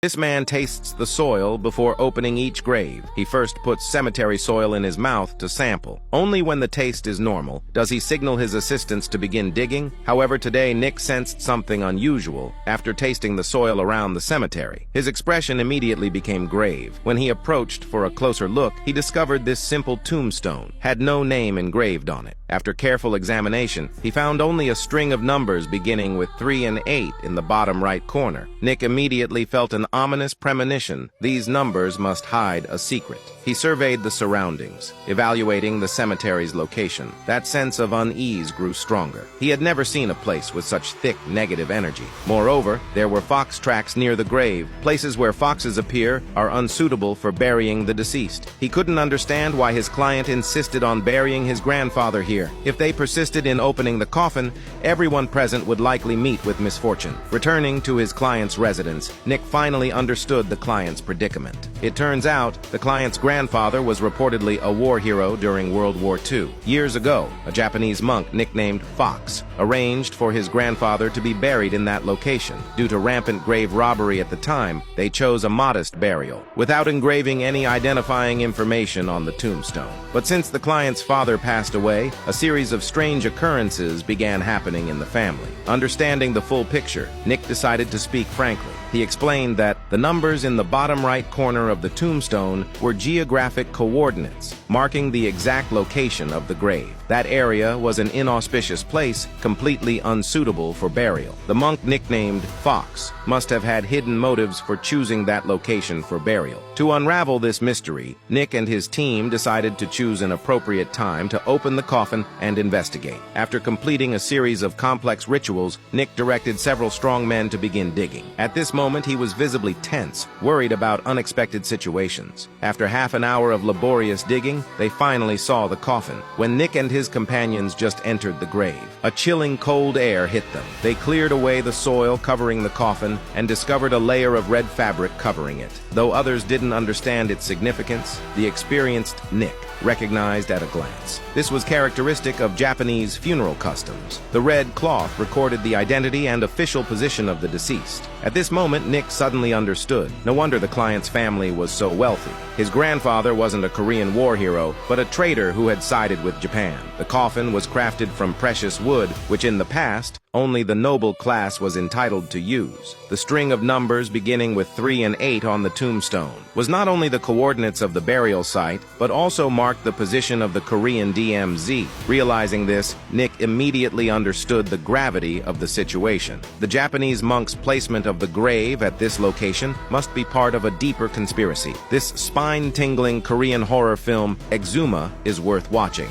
This man tastes the soil before opening each grave. He first puts cemetery soil in his mouth to sample. Only when the taste is normal does he signal his assistants to begin digging. However, today Nick sensed something unusual after tasting the soil around the cemetery. His expression immediately became grave. When he approached for a closer look, he discovered this simple tombstone had no name engraved on it. After careful examination, he found only a string of numbers beginning with 3 and 8 in the bottom right corner. Nick immediately felt an ominous premonition. These numbers must hide a secret. He surveyed the surroundings, evaluating the cemetery's location. That sense of unease grew stronger. He had never seen a place with such thick negative energy. Moreover, there were fox tracks near the grave. Places where foxes appear are unsuitable for burying the deceased. He couldn't understand why his client insisted on burying his grandfather here. If they persisted in opening the coffin, everyone present would likely meet with misfortune. Returning to his client's residence, Nick finally understood the client's predicament. It turns out the client's grandfather was reportedly a war hero during World War II. Years ago, a Japanese monk nicknamed Fox arranged for his grandfather to be buried in that location. Due to rampant grave robbery at the time, they chose a modest burial, without engraving any identifying information on the tombstone. But since the client's father passed away, a series of strange occurrences began happening in the family. Understanding the full picture, Nick decided to speak frankly. He explained that the numbers in the bottom right corner of the tombstone were geographic coordinates, marking the exact location of the grave. That area was an inauspicious place, completely unsuitable for burial. The monk nicknamed Fox must have had hidden motives for choosing that location for burial. To unravel this mystery, Nick and his team decided to choose an appropriate time to open the coffin and investigate. After completing a series of complex rituals, Nick directed several strong men to begin digging. At this moment, he was visibly tense, worried about unexpected situations. After half an hour of laborious digging, they finally saw the coffin. When Nick and his companions just entered the grave, a chilling cold air hit them. They cleared away the soil covering the coffin and discovered a layer of red fabric covering it. Though others didn't understand its significance, the experienced Nick recognized at a glance. This was characteristic of Japanese funeral customs. The red cloth recorded the identity and official position of the deceased. At this moment, Nick suddenly understood. No wonder the client's family was so wealthy. His grandfather wasn't a Korean war hero, but a trader who had sided with Japan. The coffin was crafted from precious wood, which in the past, only the noble class was entitled to use. The string of numbers beginning with 3 and 8 on the tombstone was not only the coordinates of the burial site, but also marked the position of the Korean DMZ. Realizing this, Nick immediately understood the gravity of the situation. The Japanese monk's placement of the grave at this location must be part of a deeper conspiracy. This spine-tingling Korean horror film, Exuma, is worth watching.